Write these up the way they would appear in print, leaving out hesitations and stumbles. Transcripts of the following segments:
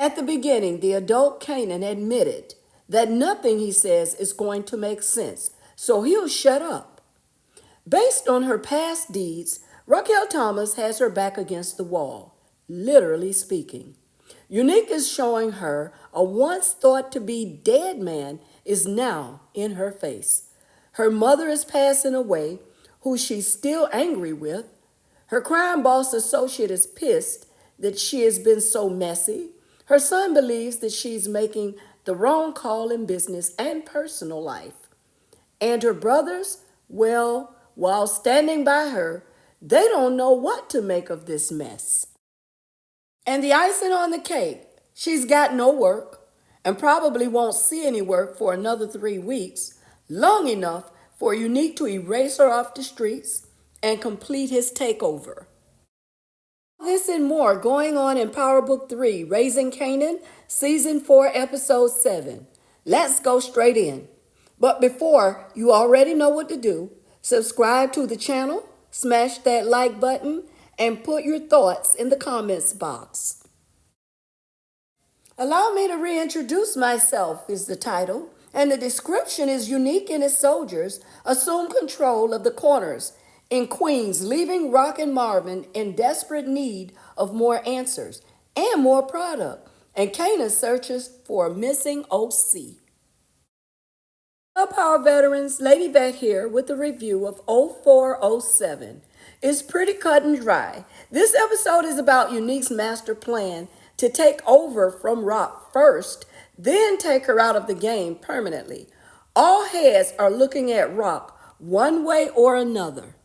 At the beginning, the adult Kanan admitted that nothing he says is going to make sense, so he'll shut up. Based on her past deeds, Raquel Thomas has her back against the wall, literally speaking. Unique is showing her a once thought to be dead man is now in her face. Her mother is passing away, who she's still angry with. Her crime boss associate is pissed that she has been so messy. Her son believes that she's making the wrong call in business and personal life. And her brothers, well, while standing by her, they don't know what to make of this mess. And the icing on the cake, she's got no work and probably won't see any work for another 3 weeks, long enough for Unique to erase her off the streets and complete his takeover. This and more going on in Power Book 3, Raising Kanan, Season 4, Episode 7. Let's go straight in. But before, you already know what to do. Subscribe to the channel, smash that like button, and put your thoughts in the comments box. Allow me to reintroduce myself is the title, and the description is Unique and his soldiers assume control of the corners in Queens, leaving Rock and Marvin in desperate need of more answers and more product, and Kanan searches for a missing OC. Hello Power veterans, Lady Vet here with a review of 0407. It's pretty cut and dry. This episode is about Unique's master plan to take over from Rock first, then take her out of the game permanently. All heads are looking at Rock one way or another.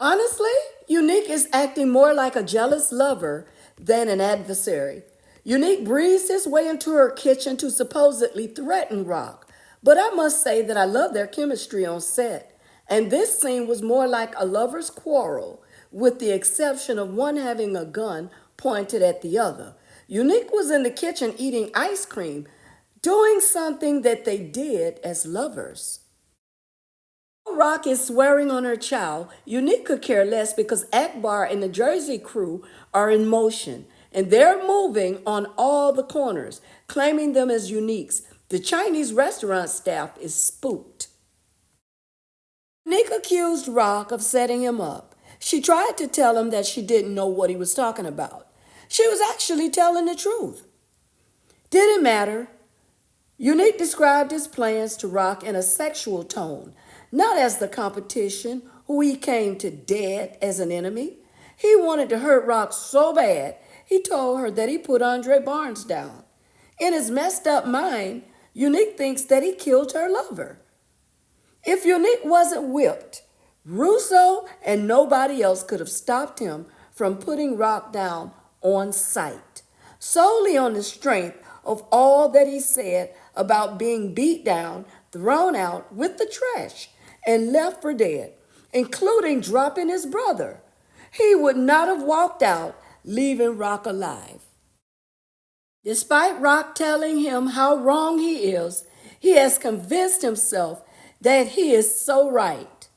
Honestly, Unique is acting more like a jealous lover than an adversary. Unique breezed his way into her kitchen to supposedly threaten Rock, but I must say that I love their chemistry on set, and this scene was more like a lover's quarrel, with the exception of one having a gun pointed at the other. Unique was in the kitchen eating ice cream, doing something that they did as lovers. Rock is swearing on her child. Unique could care less because Akbar and the Jersey crew are in motion, and they're moving on all the corners, claiming them as Unique's. The Chinese restaurant staff is spooked. Unique accused Rock of setting him up. She tried to tell him that she didn't know what he was talking about. She was actually telling the truth. Didn't matter. Unique described his plans to Rock in a sexual tone, not as the competition who he came to dead as an enemy. He wanted to hurt Rock so bad, he told her that he put Andre Barnes down. In his messed up mind, Unique thinks that he killed her lover. If Unique wasn't whipped, Russo and nobody else could have stopped him from putting Rock down on sight, solely on the strength of all that he said about being beat down, thrown out with the trash, and left for dead, including dropping his brother. He would not have walked out, leaving Rock alive. Despite Rock telling him how wrong he has convinced himself that he is so right.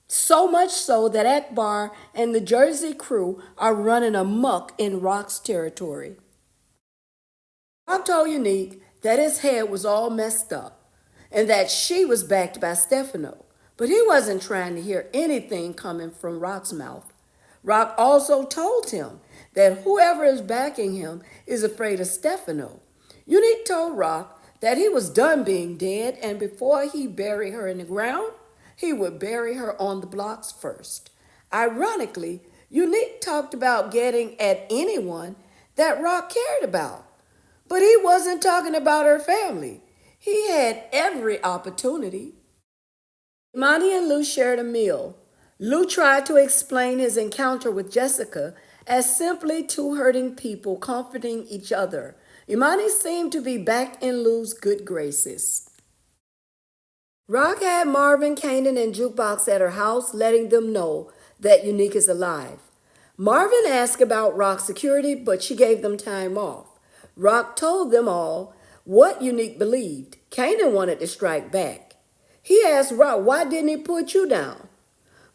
So much so that Akbar and the Jersey crew are running amok in Rock's territory. Rock told Unique that his head was all messed up and that she was backed by Stefano, but he wasn't trying to hear anything coming from Rock's mouth. Rock also told him that whoever is backing him is afraid of Stefano. Unique told Rock that he was done being dead, and before he buried her in the ground, he would bury her on the blocks first. Ironically, Unique talked about getting at anyone that Rock cared about, but he wasn't talking about her family. He had every opportunity. Imani and Lou shared a meal. Lou tried to explain his encounter with Jessica as simply two hurting people comforting each other. Imani seemed to be back in Lou's good graces. Rock had Marvin, Kanan, and Jukebox at her house, letting them know that Unique is alive. Marvin asked about Rock's security, but she gave them time off. Rock told them all what Unique believed. Kanan wanted to strike back. He asked Rock, why didn't he put you down?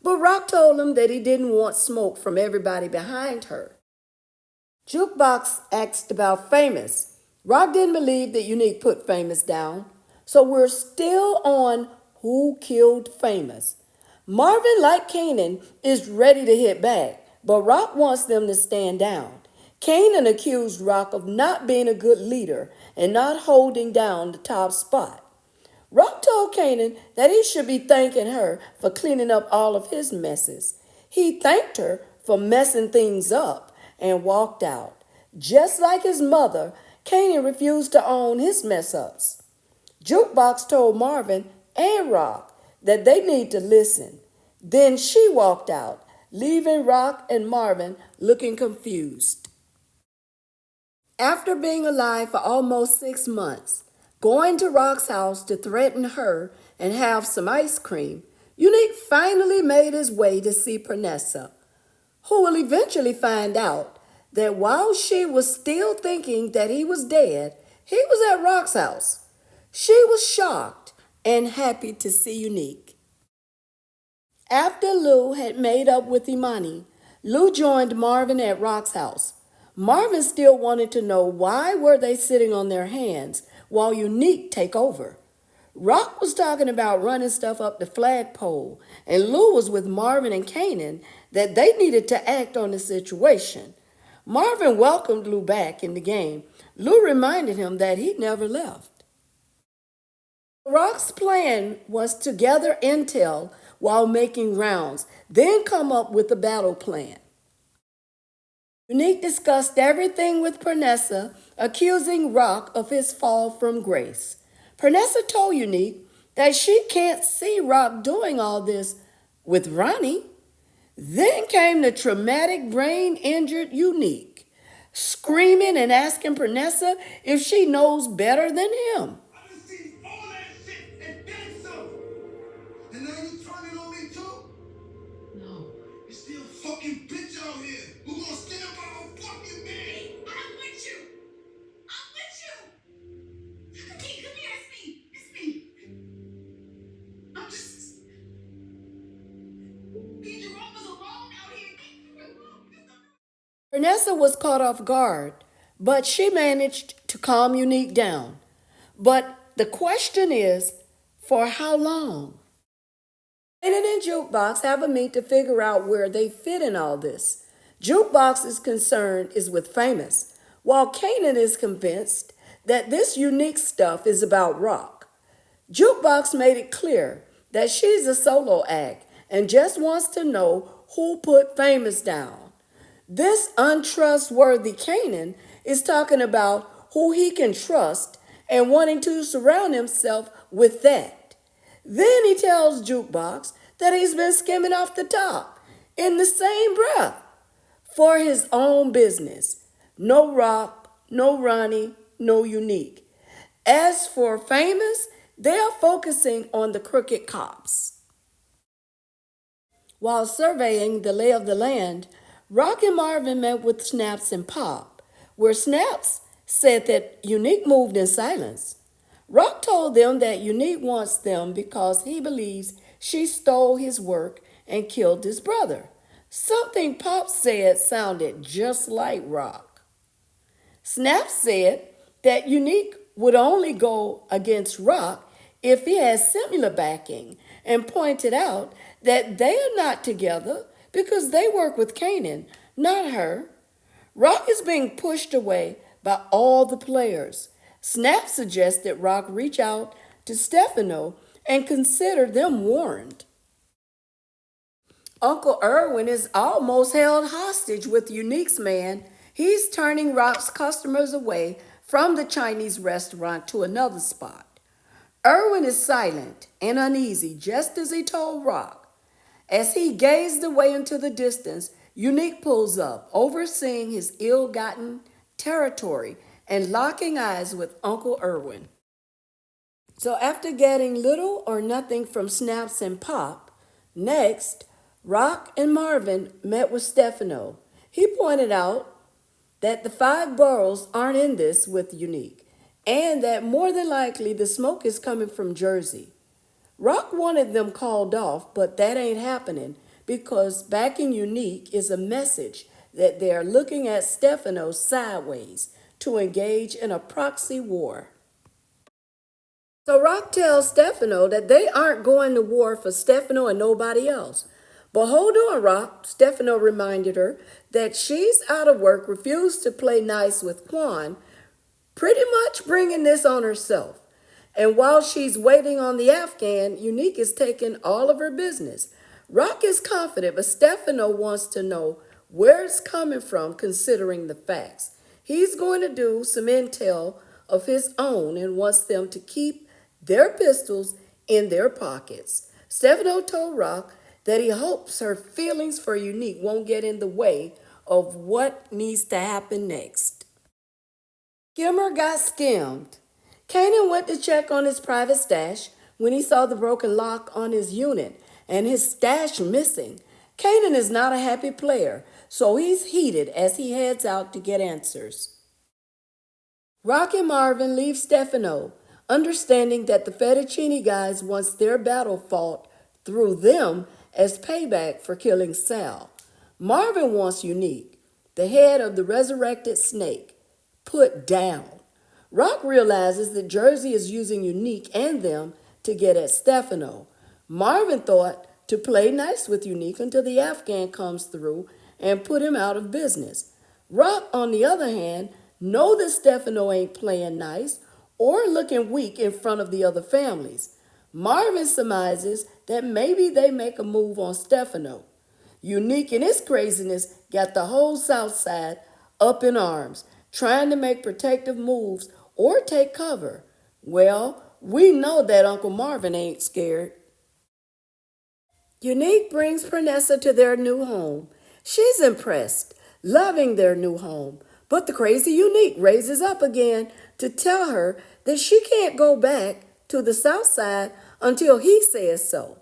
But Rock told him that he didn't want smoke from everybody behind her. Jukebox asked about Famous. Rock didn't believe that Unique put Famous down, so we're still on who killed Famous. Marvin, like Kanan, is ready to hit back, but Rock wants them to stand down. Kanan accused Rock of not being a good leader and not holding down the top spot. Rock told Kanan that he should be thanking her for cleaning up all of his messes. He thanked her for messing things up and walked out. Just like his mother, Kanan refused to own his mess ups. Jukebox told Marvin and Rock that they need to listen. Then she walked out, leaving Rock and Marvin looking confused. After being alive for almost 6 months, going to Rock's house to threaten her and have some ice cream, Unique finally made his way to see Pernessa, who will eventually find out that while she was still thinking that he was dead, he was at Rock's house. She was shocked and happy to see Unique. After Lou had made up with Imani, Lou joined Marvin at Rock's house. Marvin still wanted to know why were they sitting on their hands while Unique take over. Rock was talking about running stuff up the flagpole, and Lou was with Marvin and Kanan that they needed to act on the situation. Marvin welcomed Lou back in the game. Lou reminded him that he never left. Rock's plan was to gather intel while making rounds, then come up with a battle plan. Unique discussed everything with Pernessa, accusing Rock of his fall from grace. Pernessa told Unique that she can't see Rock doing all this with Ronnie. Then came the traumatic brain-injured Unique, screaming and asking Pernessa if she knows better than him. I done seen all that shit and then some. And now you turning on me too? No. You still fucking bitch out here who gonna stand by a fucking man. I'm with you. I'm with you. Come here, it's me. It's me. I'm just. Me and Jerome was alone out here. Pernessa was caught off guard, but she managed to calm Unique down. But the question is, for how long? Kanan and Jukebox have a meet to figure out where they fit in all this. Jukebox's concern is with Famous, while Kanan is convinced that this Unique stuff is about Rock. Jukebox made it clear that she's a solo act and just wants to know who put Famous down. This untrustworthy Kanan is talking about who he can trust and wanting to surround himself with that. Then he tells Jukebox that he's been skimming off the top in the same breath for his own business. No Rock, no Ronnie, no Unique. As for Famous, they are focusing on the crooked cops. While surveying the lay of the land, Rock and Marvin met with Snaps and Pop, where Snaps said that Unique moved in silence. Rock told them that Unique wants them because he believes she stole his work and killed his brother. Something Pop said sounded just like Rock. Snaps said that Unique would only go against Rock if he had similar backing and pointed out that they are not together because they work with Kanan, not her. Rock is being pushed away by all the players. Snap suggested Rock reach out to Stefano and consider them warned. Uncle Erwin is almost held hostage with Unique's man. He's turning Rock's customers away from the Chinese restaurant to another spot. Erwin is silent and uneasy, just as he told Rock. As he gazed away into the distance, Unique pulls up, overseeing his ill-gotten territory and locking eyes with Uncle Erwin. So after getting little or nothing from Snaps and Pop, next, Rock and Marvin met with Stefano. He pointed out that the 5 boroughs aren't in this with Unique, and that more than likely the smoke is coming from Jersey. Rock wanted them called off, but that ain't happening because backing Unique is a message that they're looking at Stefano sideways to engage in a proxy war. So Rock tells Stefano that they aren't going to war for Stefano and nobody else. But hold on, Rock, Stefano reminded her that she's out of work, refused to play nice with Quan, pretty much bringing this on herself. And while she's waiting on the Afghan, Unique is taking all of her business. Rock is confident, but Stefano wants to know where it's coming from considering the facts. He's going to do some intel of his own and wants them to keep their pistols in their pockets. Stefano told Rock that he hopes her feelings for Unique won't get in the way of what needs to happen next. Gilmer got skimmed. Kanan went to check on his private stash when he saw the broken lock on his unit and his stash missing. Kanan is not a happy player, so he's heated as he heads out to get answers. Rock and Marvin leave Stefano, understanding that the Fettuccine guys wants their battle fought through them as payback for killing Sal. Marvin wants Unique, the head of the resurrected snake, put down. Rock realizes that Jersey is using Unique and them to get at Stefano. Marvin thought to play nice with Unique until the Afghan comes through and put him out of business. Rock, on the other hand, know that Stefano ain't playing nice or looking weak in front of the other families. Marvin surmises that maybe they make a move on Stefano. Unique in his craziness got the whole South Side up in arms, trying to make protective moves or take cover. Well, we know that Uncle Marvin ain't scared. Unique brings Pernessa to their new home. She's impressed, loving their new home. But the crazy Unique raises up again to tell her that she can't go back to the South Side until he says so.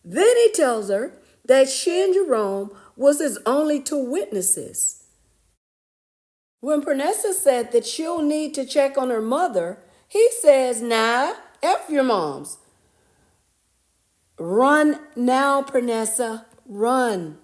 Then he tells her that she and Jerome was his only two witnesses. When Pernessa said that she'll need to check on her mother, he says, nah, F your moms. Run now, Pernessa, run.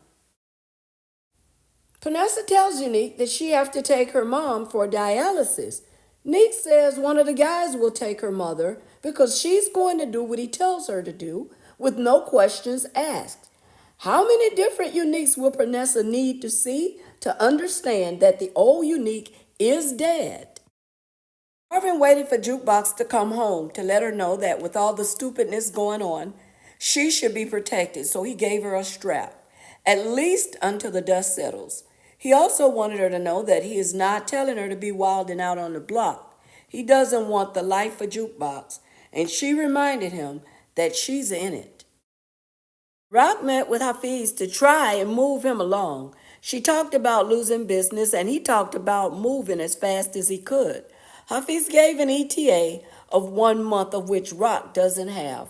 Pernessa tells Unique that she has to take her mom for dialysis. Neek says one of the guys will take her mother because she's going to do what he tells her to do with no questions asked. How many different Uniques will Pernessa need to see to understand that the old Unique is dead? Marvin waited for Jukebox to come home to let her know that with all the stupidness going on, she should be protected, so he gave her a strap, at least until the dust settles. He also wanted her to know that he is not telling her to be wilding out on the block. He doesn't want the life for Jukebox, and she reminded him that she's in it. Rock met with Hafiz to try and move him along. She talked about losing business, and he talked about moving as fast as he could. Hafiz gave an ETA of 1 month, of which Rock doesn't have.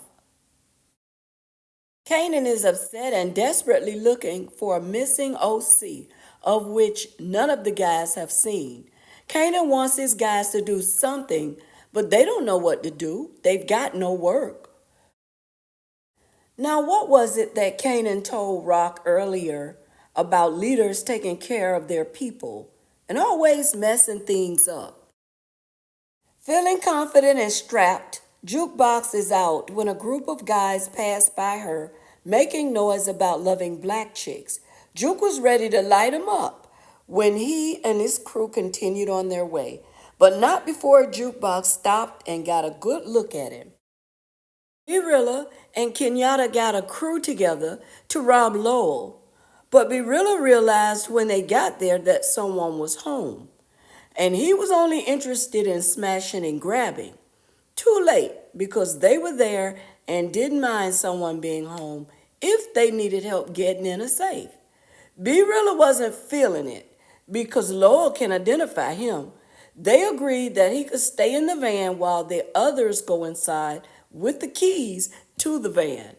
Kanan is upset and desperately looking for a missing OC, of which none of the guys have seen. Kanan wants his guys to do something, but they don't know what to do. They've got no work. Now, what was it that Kanan told Rock earlier about leaders taking care of their people and always messing things up? Feeling confident and strapped, Jukebox is out when a group of guys pass by her, making noise about loving black chicks. Juke was ready to light him up when he and his crew continued on their way, but not before Jukebox stopped and got a good look at him. Birilla and Kenyatta got a crew together to rob Lowell, but Birilla realized when they got there that someone was home, and he was only interested in smashing and grabbing. Too late, because they were there and didn't mind someone being home if they needed help getting in a safe. Birilla wasn't feeling it because Lowell can identify him. They agreed that he could stay in the van while the others go inside with the keys to the van.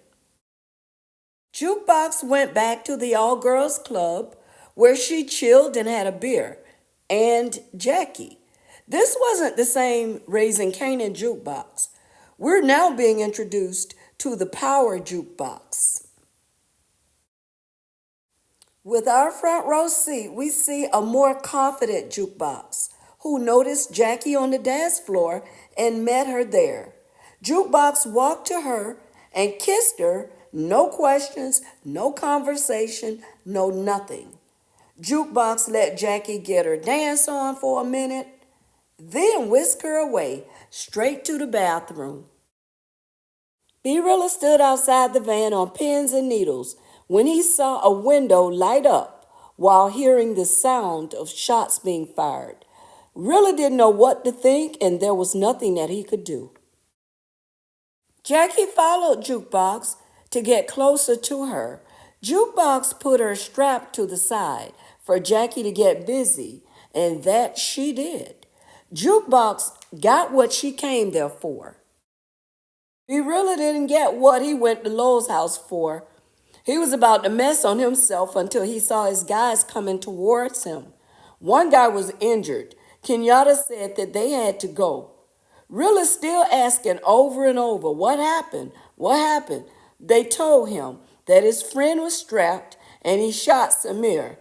Jukebox went back to the all-girls club where she chilled and had a beer, and Jackie. This wasn't the same Raising Kanan Jukebox. We're now being introduced to the Power Jukebox. With our front row seat, we see a more confident Jukebox who noticed Jackie on the dance floor and met her there. Jukebox walked to her and kissed her, no questions, no conversation, no nothing. Jukebox let Jackie get her dance on for a minute, then whisked her away, straight to the bathroom. B-Rilla stood outside the van on pins and needles when he saw a window light up while hearing the sound of shots being fired. Rilla didn't know what to think, and there was nothing that he could do. Jackie followed Jukebox to get closer to her. Jukebox put her strap to the side for Jackie to get busy, and that she did. Jukebox got what she came there for. He really didn't get what he went to Lowe's house for. He was about to mess on himself until he saw his guys coming towards him. One guy was injured. Kenyatta said that they had to go. Rilla still asking over and over, what happened? What happened? They told him that his friend was strapped and he shot Samir.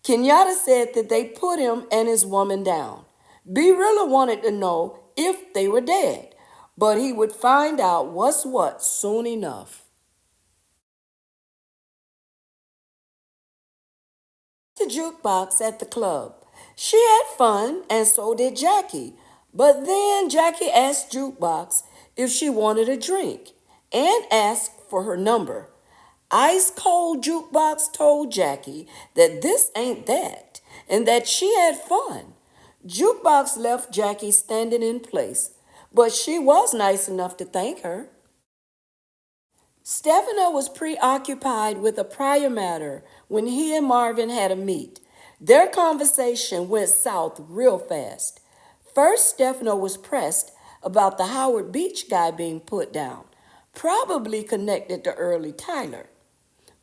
Kenyatta said that they put him and his woman down. B. Rilla wanted to know if they were dead, but he would find out what's what soon enough. The Jukebox at the club. She had fun, and so did Jackie. But then Jackie asked Jukebox if she wanted a drink and asked for her number. Ice cold Jukebox told Jackie that this ain't that and that she had fun. Jukebox left Jackie standing in place, but she was nice enough to thank her. Stefano was preoccupied with a prior matter when he and Marvin had a meet. Their conversation went south real fast. First, Stefano was pressed about the Howard Beach guy being put down, probably connected to Early Tyler.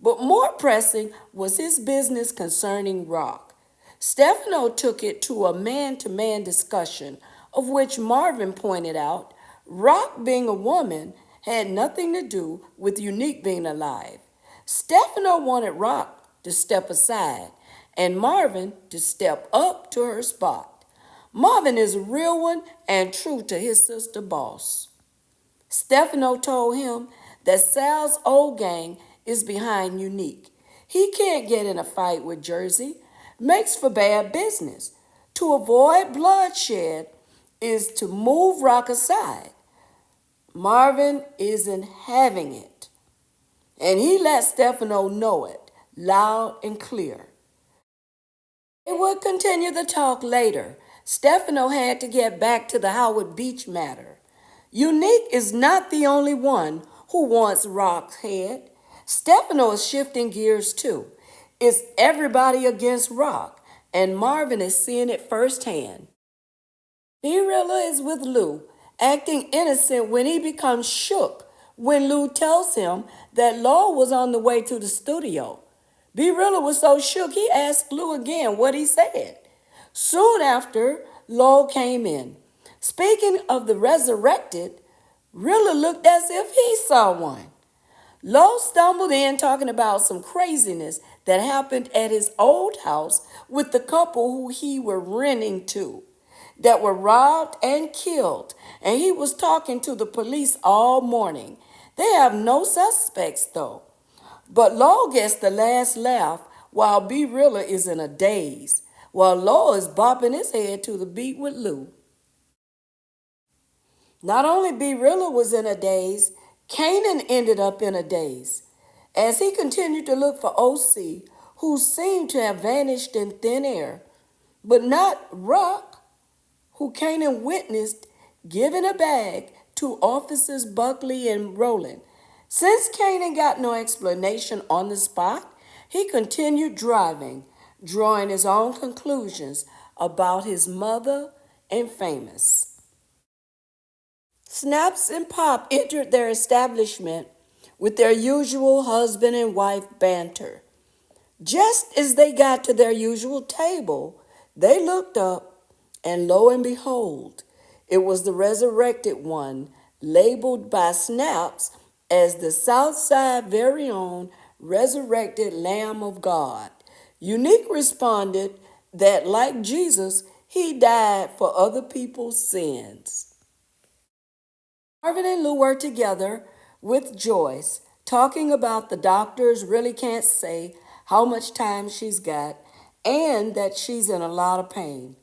But more pressing was his business concerning Rock. Stefano took it to a man-to-man discussion, of which Marvin pointed out Rock being a woman had nothing to do with Unique being alive. Stefano wanted Rock to step aside and Marvin to step up to her spot. Marvin is a real one and true to his sister boss. Stefano told him that Sal's old gang is behind Unique. He can't get in a fight with Jersey. Makes for bad business. To avoid bloodshed is to move Rock aside. Marvin isn't having it. And he let Stefano know it, loud and clear. They would continue the talk later. Stefano had to get back to the Howard Beach matter. Unique is not the only one who wants Rock's head. Stefano is shifting gears too. It's everybody against Rock, and Marvin is seeing it firsthand. B-Rilla is with Lou, acting innocent when he becomes shook when Lou tells him that Law was on the way to the studio. B-Rilla was so shook he asked Lou again what he said. Soon after, Law came in. Speaking of the resurrected, Rilla looked as if he saw one. Law stumbled in talking about some craziness that happened at his old house with the couple who he were renting to, that were robbed and killed, and he was talking to the police all morning. They have no suspects though. But Law gets the last laugh while B-Rilla is in a daze, while Law is bopping his head to the beat with Lou. Not only B-Rilla was in a daze, Kanan ended up in a daze. As he continued to look for OC, who seemed to have vanished in thin air, but not Rock, who Kanan witnessed giving a bag to officers Buckley and Rowland. Since Kanan got no explanation on the spot, he continued driving, drawing his own conclusions about his mother and Famous. Snaps and Pop entered their establishment with their usual husband and wife banter. Just as they got to their usual table, they looked up, and lo and behold, it was the resurrected one, labeled by Snaps as the Southside very own resurrected Lamb of God. Unique responded that, like Jesus, he died for other people's sins. Marvin and Lou were together with Joyce, talking about the doctors really can't say how much time she's got and that she's in a lot of pain.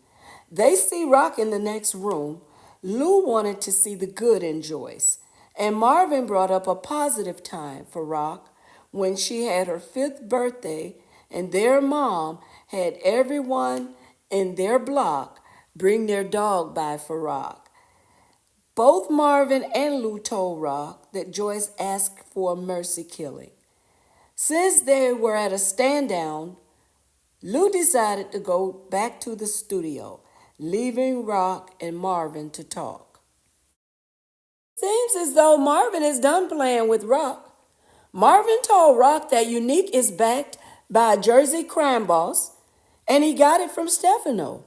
They see Rock in the next room. Lou wanted to see the good in Joyce, and Marvin brought up a positive time for Rock when she had her 5th birthday and their mom had everyone in their block bring their dog by for Rock. Both Marvin and Lou told Rock that Joyce asked for a mercy killing. Since they were at a stand down, Lou decided to go back to the studio, leaving Rock and Marvin to talk. Seems as though Marvin is done playing with Rock. Marvin told Rock that Unique is backed by a Jersey crime boss, and he got it from Stefano.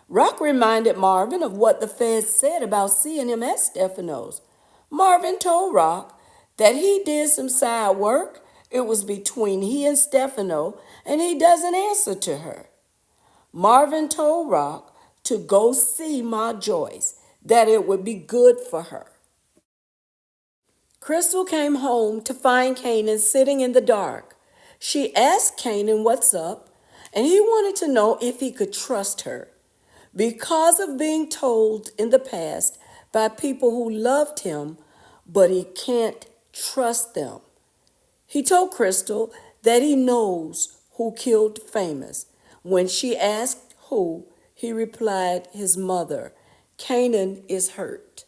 Rock reminded Marvin of what the feds said about seeing him at Stefano's. Marvin told Rock that he did some side work. It was between he and Stefano, and he doesn't answer to her. Marvin told Rock to go see Ma Joyce, that it would be good for her. Crystal came home to find Kanan sitting in the dark. She asked Kanan what's up, and he wanted to know if he could trust her. Because of being told in the past by people who loved him, but he can't trust them. He told Crystal that he knows who killed Famous. When she asked who, he replied his mother. Kanan is hurt.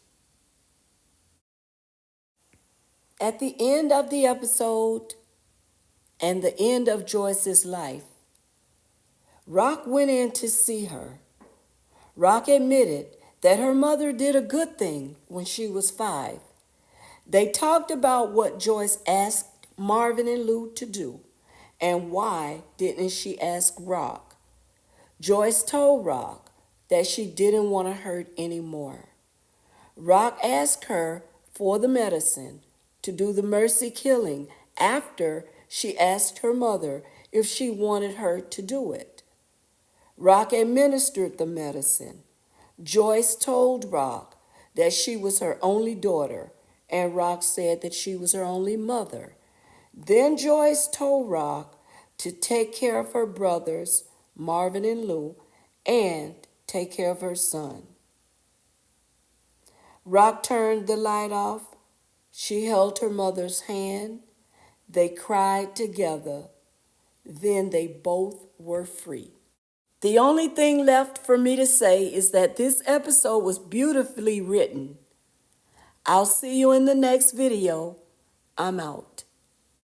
At the end of the episode and the end of Joyce's life, Rock went in to see her. Rock admitted that her mother did a good thing when she was 5. They talked about what Joyce asked Marvin and Lou to do and why didn't she ask Rock. Joyce told Rock that she didn't want to hurt anymore. Rock asked her for the medicine to do the mercy killing after she asked her mother if she wanted her to do it. Rock administered the medicine. Joyce told Rock that she was her only daughter, and Rock said that she was her only mother. Then Joyce told Rock to take care of her brothers, Marvin and Lou, and take care of her son. Rock turned the light off. She held her mother's hand. They cried together. Then they both were free. The only thing left for me to say is that this episode was beautifully written. I'll see you in the next video. I'm out.